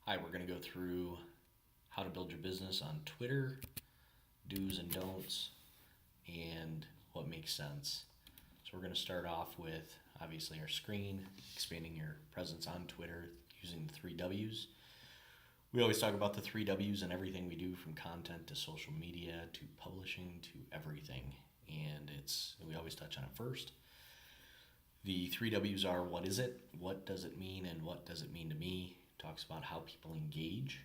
Hi, we're going to go through how to build your business on Twitter, do's and don'ts, and what makes sense. So, we're going to start off with obviously our screen, expanding your presence on Twitter using the three W's. We always talk about the three W's in everything we do, from content to social media to publishing to everything. And we always touch on it first. The three W's are: what is it, what does it mean, and what does it mean to me? Talks about how people engage,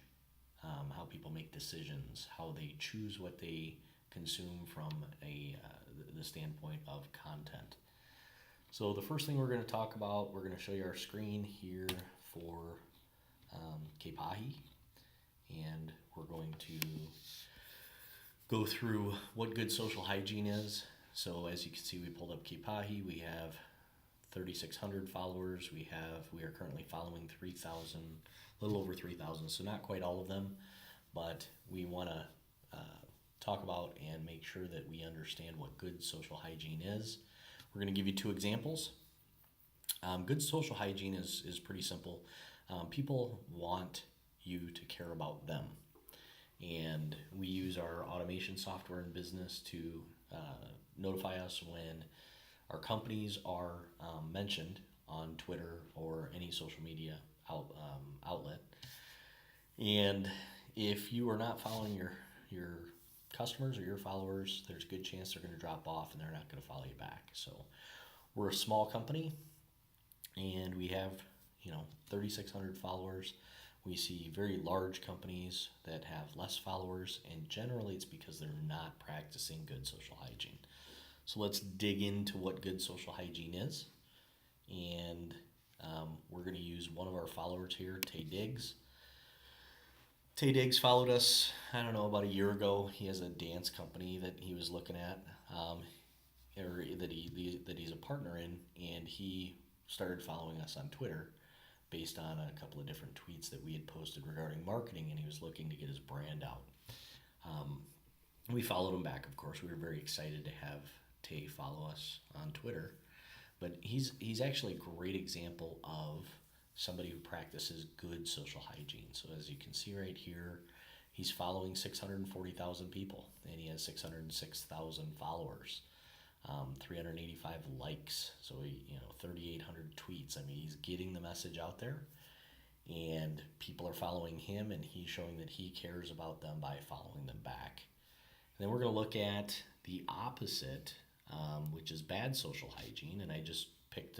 how people make decisions, how they choose what they consume from the standpoint of content. So the first thing we're going to talk about, we're going to show you our screen here for Kepahi, and we're going to go through what good social hygiene is. So as you can see, we pulled up Kepahi. We have 3,600 followers. We are currently following 3,000, a little over 3,000. So not quite all of them, but we want to talk about and make sure that we understand what good social hygiene is. We're going to give you two examples. Good social hygiene is pretty simple. People want you to care about them. And we use our automation software in business to notify us when our companies are mentioned on Twitter or any social media outlet. And if you are not following your customers or your followers, there's a good chance they're going to drop off and they're not going to follow you back. So we're a small company, and we have 3,600 followers. We see very large companies that have less followers, and generally it's because they're not practicing good social hygiene. So let's dig into what good social hygiene is. And we're going to use one of our followers here, Tay Diggs. Tay Diggs followed us, I don't know, about a year ago. He has a dance company that he was looking at, or that he's a partner in, and he started following us on Twitter based on a couple of different tweets that we had posted regarding marketing, and he was looking to get his brand out. We followed him back, of course. We were very excited to have Tay follow us on Twitter, but he's actually a great example of somebody who practices good social hygiene. So as you can see right here, he's following 640,000 people, and he has 606,000 followers, 385 likes, so 3,800 tweets. I mean, he's getting the message out there, and people are following him, and he's showing that he cares about them by following them back. And then we're going to look at the opposite, which is bad social hygiene, and I just picked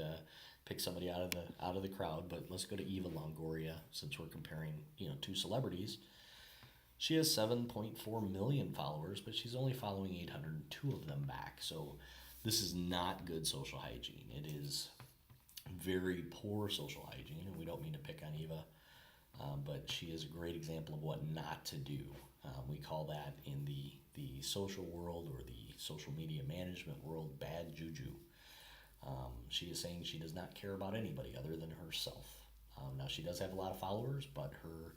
somebody out of the crowd, but let's go to Eva Longoria, since we're comparing two celebrities. She has 7.4 million followers, but she's only following 802 of them back. So this is not good social hygiene. It is very poor social hygiene, and we don't mean to pick on Eva, but she is a great example of what not to do. We call that in the social world, or the social media management world, bad juju. She is saying she does not care about anybody other than herself. Now, she does have a lot of followers, but her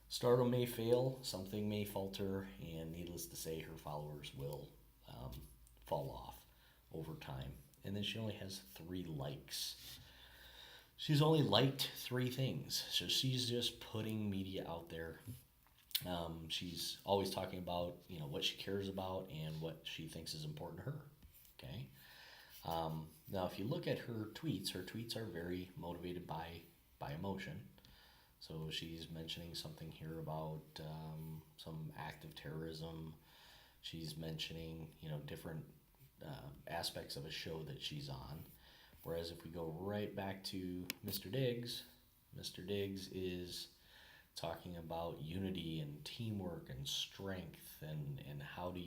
stardom may fail, something may falter, and needless to say, her followers will fall off over time. And then she only has 3 likes. She's only liked 3 things, so she's just putting media out there. She's always talking about what she cares about and what she thinks is important to her. Okay. Now, if you look at her tweets are very motivated by emotion. So she's mentioning something here about some act of terrorism. She's mentioning different aspects of a show that she's on. Whereas if we go right back to Mr. Diggs, Mr. Diggs is talking about unity and teamwork and strength, and how do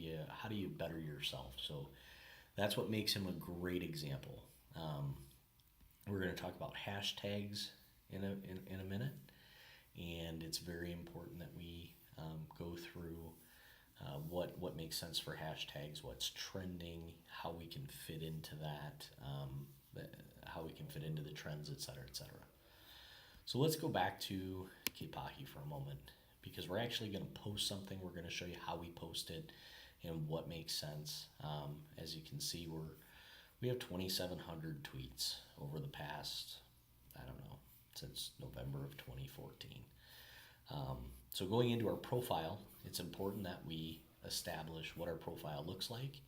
you better yourself. So that's what makes him a great example. We're going to talk about hashtags in a minute, and it's very important that we go through what makes sense for hashtags, what's trending, how we can fit into that, how we can fit into the trends, etc., etc. So let's go back to Kepahi for a moment, because we're actually going to post something. We're going to show you how we post it and what makes sense. As you can see, we have 2,700 tweets over the past, I don't know, since November of 2014. So going into our profile, it's important that we establish what our profile looks like.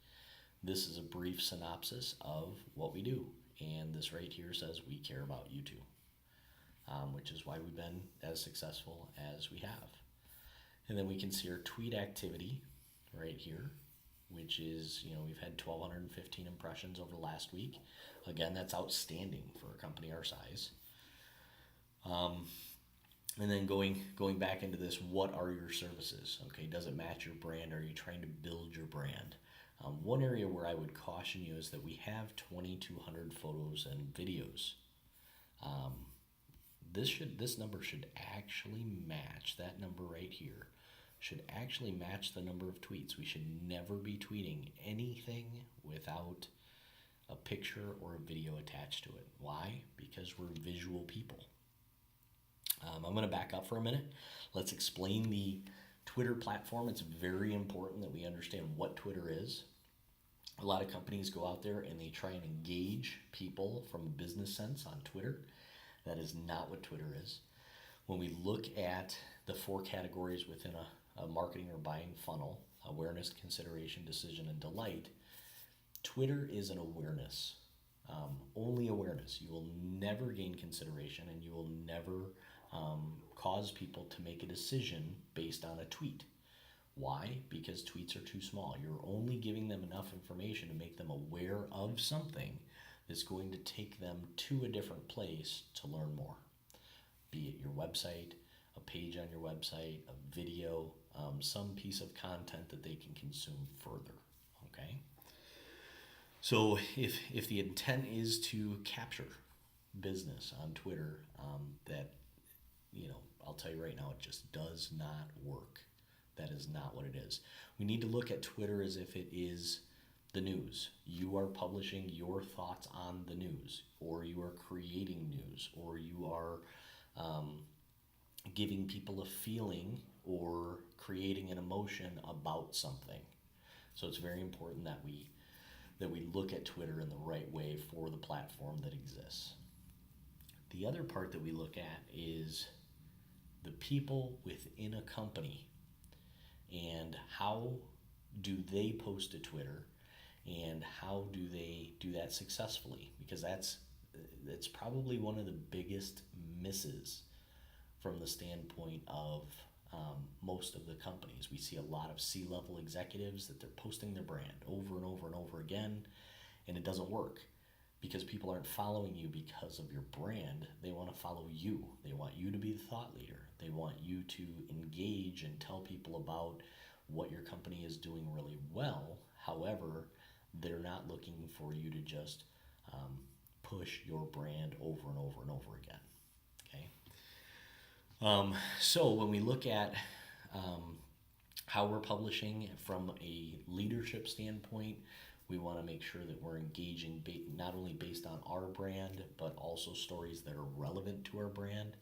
This is a brief synopsis of what we do. And this right here says we care about you too, which is why we've been as successful as we have. And then we can see our tweet activity right here, which is, we've had 1,215 impressions over the last week. Again, that's outstanding for a company our size. And then going back into this, what are your services? Okay, does it match your brand? Are you trying to build your brand? One area where I would caution you is that we have 2,200 photos and videos. This number should actually match, that number right here should actually match the number of tweets. We should never be tweeting anything without a picture or a video attached to it. Why? Because we're visual people. I'm going to back up for a minute. Let's explain the Twitter platform. It's very important that we understand what Twitter is. A lot of companies go out there and they try and engage people from a business sense on Twitter. That is not what Twitter is. When we look at the 4 categories within a marketing or buying funnel, awareness, consideration, decision, and delight, Twitter is an awareness, only awareness. You will never gain consideration, and you will never cause people to make a decision based on a tweet. Why? Because tweets are too small. You're only giving them enough information to make them aware of something that's going to take them to a different place to learn more. Be it your website, a page on your website, a video, some piece of content that they can consume further. Okay? So if the intent is to capture business on Twitter, I'll tell you right now, it just does not work. That is not what it is. We need to look at Twitter as if it is the news. You are publishing your thoughts on the news, or you are creating news, or you are giving people a feeling or creating an emotion about something. So it's very important that we look at Twitter in the right way for the platform that exists. The other part that we look at is the people within a company and how do they post to Twitter and how do they do that successfully, because that's probably one of the biggest misses from the standpoint of most of the companies. We see a lot of C-level executives that they're posting their brand over and over and over again, and it doesn't work because people aren't following you because of your brand. They want to follow you. They want you to be the thought leader. They want you to engage and tell people about what your company is doing really well. However, they're not looking for you to just push your brand over and over and over again. Okay. So when we look at how we're publishing from a leadership standpoint, we want to make sure that we're engaging not only based on our brand, but also stories that are relevant to our brand.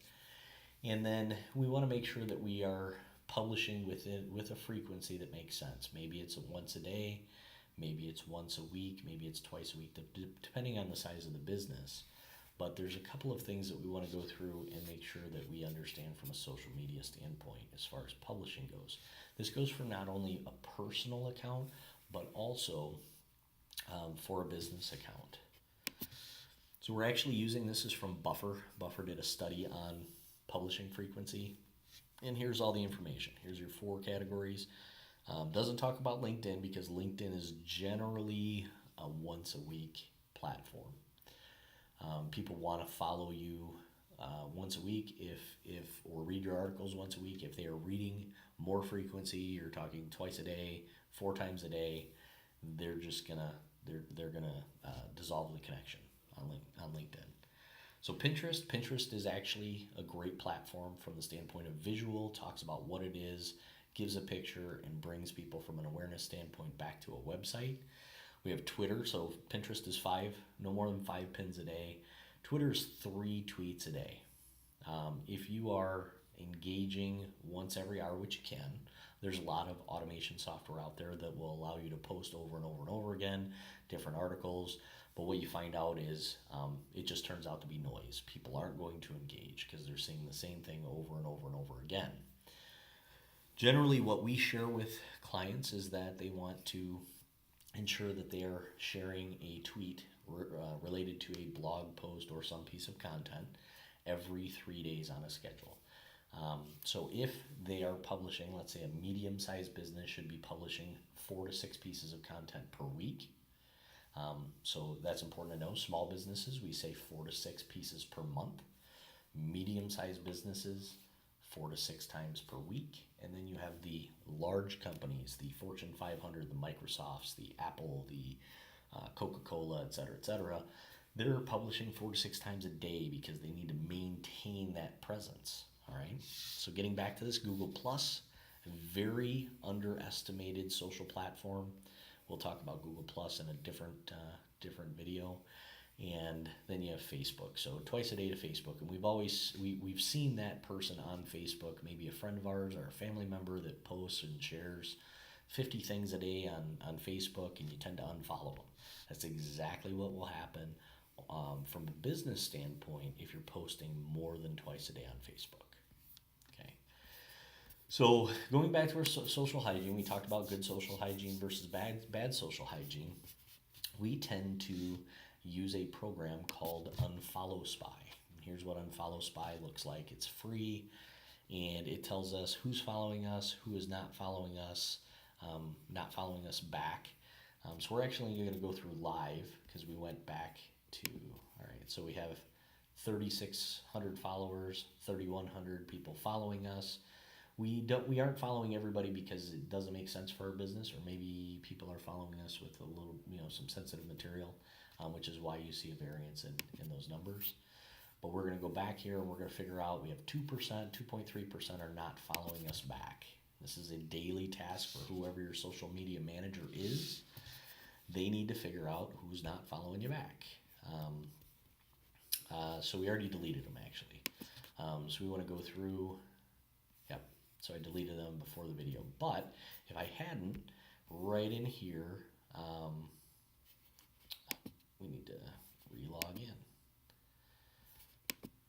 And then we want to make sure that we are publishing with a frequency that makes sense. Maybe it's once a day, maybe it's once a week, maybe it's twice a week, depending on the size of the business. But there's a couple of things that we want to go through and make sure that we understand from a social media standpoint as far as publishing goes. This goes for not only a personal account, but also for a business account. So we're actually using this is from Buffer. Buffer did a study on publishing frequency. And here's all the information. Here's your 4 categories. Doesn't talk about LinkedIn because LinkedIn is generally a once a week platform. People want to follow you once a week or read your articles once a week. If they are reading more frequency, you're talking twice a day, 4 times a day, they're just gonna dissolve the connection on LinkedIn. So Pinterest is actually a great platform from the standpoint of visual, talks about what it is, gives a picture, and brings people from an awareness standpoint back to a website. We have Twitter, so Pinterest is no more than 5 pins a day. Twitter is 3 tweets a day. If you are engaging once every hour, which you can, there's a lot of automation software out there that will allow you to post over and over and over again, different articles. But what you find out is it just turns out to be noise. People aren't going to engage because they're seeing the same thing over and over and over again. Generally, what we share with clients is that they want to ensure that they are sharing a tweet related to a blog post or some piece of content every 3 days on a schedule. So if they are publishing, let's say a medium-sized business should be publishing 4 to 6 pieces of content per week. So that's important to know. Small businesses, we say 4 to 6 pieces per month. Medium-sized businesses, 4 to 6 times per week. And then you have the large companies, the Fortune 500, the Microsofts, the Apple, the Coca-Cola, et cetera, et cetera. They're publishing 4 to 6 times a day because they need to maintain that presence. All right. So getting back to this, Google Plus, a very underestimated social platform. We'll talk about Google Plus in a different video. And then you have Facebook. So twice a day to Facebook. And we've seen that person on Facebook, maybe a friend of ours or a family member that posts and shares 50 things a day on Facebook, and you tend to unfollow them. That's exactly what will happen from a business standpoint if you're posting more than twice a day on Facebook. Okay. So going back to our social hygiene, we talked about good social hygiene versus bad social hygiene. We tend to use a program called Unfollow Spy. And here's what Unfollow Spy looks like. It's free, and it tells us who's following us, who is not following us back. So we're actually going to go through live because we went back to, all right, so we have 3,600 followers, 3,100 people following us. We aren't following everybody because it doesn't make sense for our business, or maybe people are following us with a little, some sensitive material, which is why you see a variance in those numbers. But we're going to go back here and we're going to figure out we have 2%, 2.3% are not following us back. This is a daily task for whoever your social media manager is. They need to figure out who's not following you back. So we already deleted them actually. So we want to go through. Yep. So I deleted them before the video. But if I hadn't, right in here, we need to re-log in.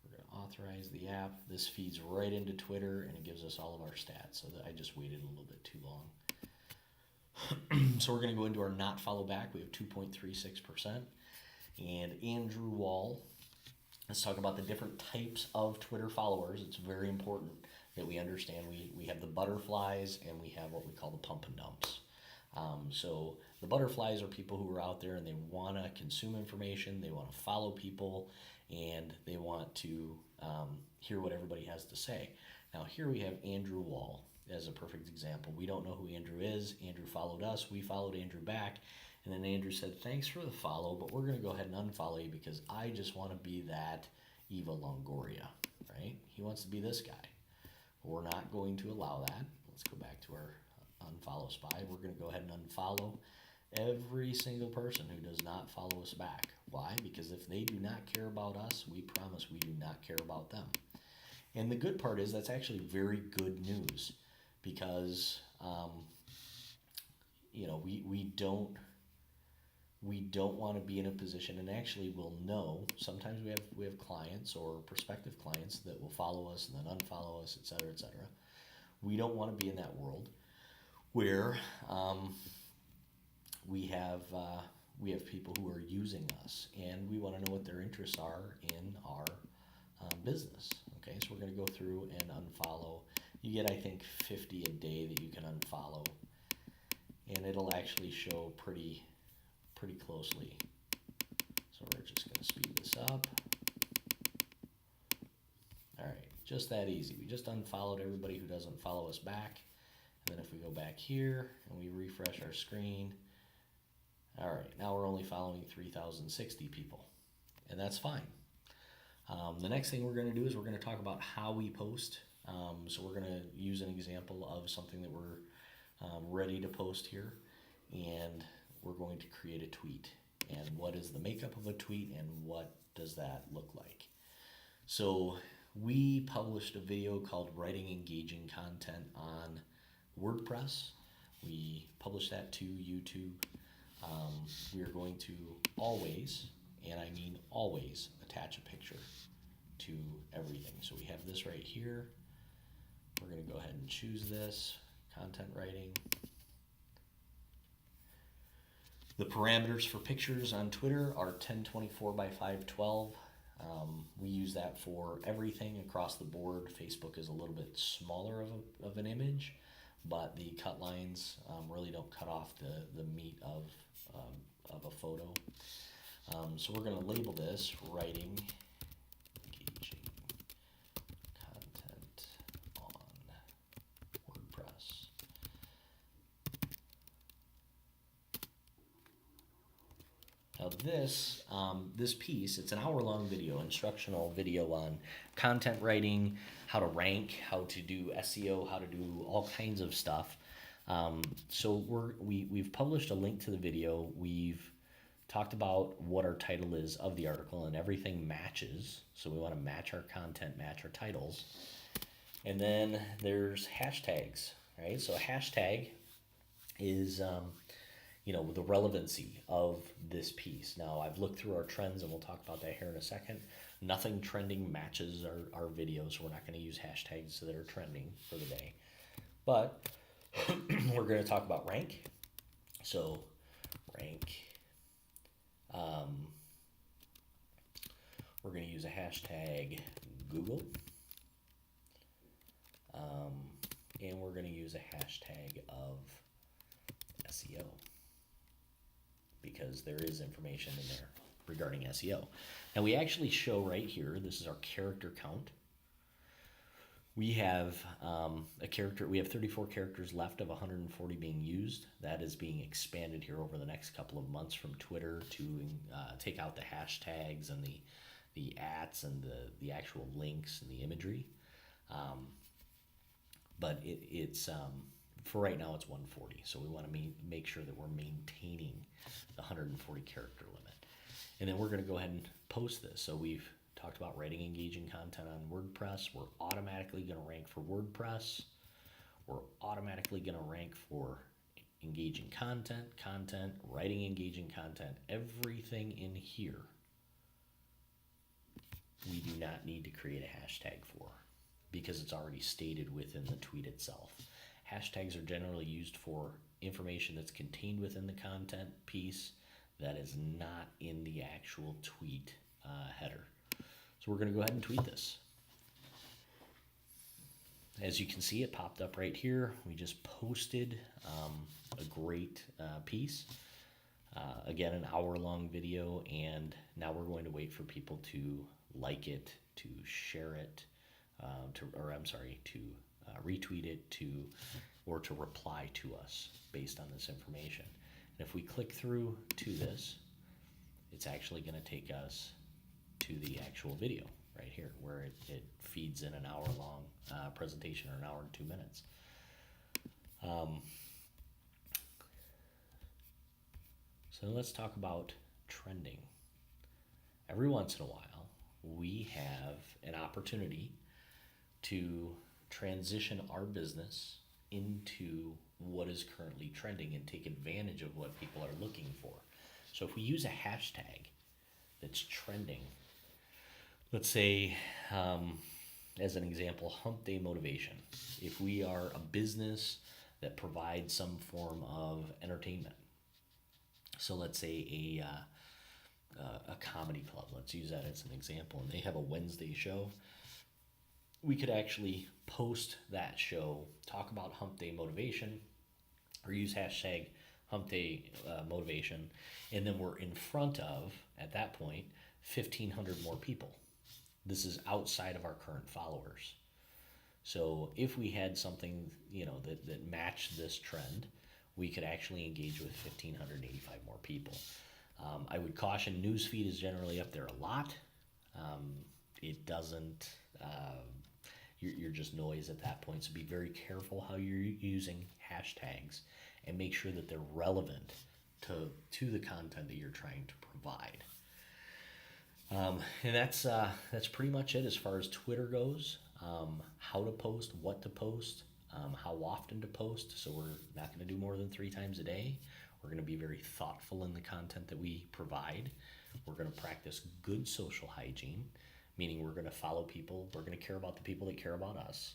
We're going to authorize the app. This feeds right into Twitter, and it gives us all of our stats. So that I just waited a little bit too long. So we're going to go into our not follow back. We have 2.36%. And Andrew Wall, let's talk about the different types of Twitter followers. It's very important that we understand we have the butterflies and we have what we call the pump and dumps. So the butterflies are people who are out there and they want to consume information, they want to follow people, and they want to hear what everybody has to say. Now here we have Andrew Wall as a perfect example. We don't know who Andrew is. Andrew followed us. We followed Andrew back. And then Andrew said, thanks for the follow, but we're going to go ahead and unfollow you because I just want to be that Eva Longoria, right? He wants to be this guy. But we're not going to allow that. Let's go back to our Unfollow Spy. We're going to go ahead and unfollow every single person who does not follow us back. Why? Because if they do not care about us, we promise we do not care about them. And the good part is that's actually very good news because, we don't want to be in a position, and actually we'll know, sometimes we have clients or prospective clients that will follow us and then unfollow us, et cetera, et cetera. We don't want to be in that world where we have people who are using us, and we want to know what their interests are in our business. Okay, so we're going to go through and unfollow. You get, I think, 50 a day that you can unfollow, and it'll actually show pretty closely. So we're just going to speed this up. All right, just that easy. We just unfollowed everybody who doesn't follow us back. And then if we go back here and we refresh our screen, all right, now we're only following 3,060 people, and that's fine. The next thing we're going to do is we're going to talk about how we post. So we're going to use an example of something that we're ready to post here, and we're going to create a tweet. And what is the makeup of a tweet, and what does that look like? So we published a video called Writing Engaging Content on WordPress. We published that to YouTube. We are going to always, and I mean always, attach a picture to everything. So we have this right here. We're going to go ahead and and choose this, content writing. The parameters for pictures on Twitter are 1024 by 512. We use that for everything across the board. Facebook is a little bit smaller of an image, but the cut lines really don't cut off the meat of a photo. So we're going to label this writing engaging content on WordPress. Now this piece, it's an hour-long video, instructional video on content writing, how to rank, how to do SEO, how to do all kinds of stuff. So we've published a link to the video. We've talked about what our title is of the article, and everything matches. So we want to match our content, match our titles. And then there's hashtags, right? So a hashtag is the relevancy of this piece. Now, I've looked through our trends, and we'll talk about that here in a second. Nothing trending matches our videos, so we're not going to use hashtags that are trending for the day. But we're going to talk about rank. So rank. We're going to use a hashtag Google. And we're going to use a hashtag of SEO, because there is information in there regarding SEO. Now we actually show right here, this is our character count. We have we have 34 characters left of 140 being used. That is being expanded here over the next couple of months from Twitter to take out the hashtags and the ats and the actual links and the imagery. But it's for right now it's 140. So we want to make sure that we're maintaining the 140 character limit. And then we're going to go ahead and post this. So we've talked about writing engaging content on WordPress. We're automatically going to rank for WordPress. We're automatically going to rank for engaging content, writing engaging content, everything in here we do not need to create a hashtag for, because it's already stated within the tweet itself. Hashtags are generally used for information that's contained within the content piece that is not in the actual tweet header. So we're going to go ahead and tweet this. As you can see, it popped up right here. We just posted a great piece. Again, an hour-long video, and now we're going to wait for people to like it, to share it, to retweet it, or to reply to us based on this information. And if we click through to this, it's actually going to take us to the actual video right here, where it feeds in an hour-long presentation, or an hour and 2 minutes. So let's talk about trending. Every once in a while, we have an opportunity to transition our business into what is currently trending and take advantage of what people are looking for. So if we use a hashtag that's trending, let's say, as an example, Hump Day Motivation. If we are a business that provides some form of entertainment, so let's say a comedy club, let's use that as an example, and they have a Wednesday show, we could actually post that show, talk about Hump Day Motivation, or use hashtag Hump Day Motivation, and then we're in front of, at that point, 1,500 more people. This is outside of our current followers. So if we had something, that matched this trend, we could actually engage with 1,585 more people. I would caution newsfeed is generally up there a lot. It doesn't, you're just noise at that point. So be very careful how you're using hashtags, and make sure that they're relevant to the content that you're trying to provide. And that's pretty much it as far as Twitter goes. How to post, what to post, how often to post. So we're not going to do more than 3 times a day. We're going to be very thoughtful in the content that we provide. We're going to practice good social hygiene, meaning we're going to follow people. We're going to care about the people that care about us.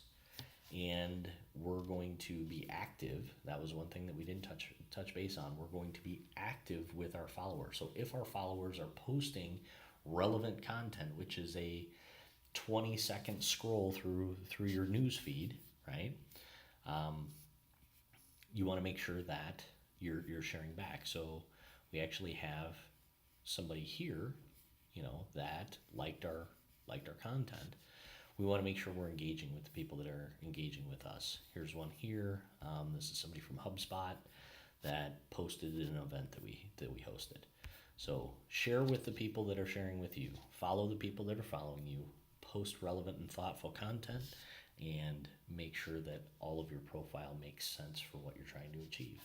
And we're going to be active. That was one thing that we didn't touch base on. We're going to be active with our followers. So if our followers are posting relevant content, which is a 20-second scroll through your news feed, right? You want to make sure that you're sharing back. So we actually have somebody here, that liked our content. We want to make sure we're engaging with the people that are engaging with us. Here's one here. This is somebody from HubSpot that posted an event that we hosted. So share with the people that are sharing with you. Follow the people that are following you. Post relevant and thoughtful content, and make sure that all of your profile makes sense for what you're trying to achieve.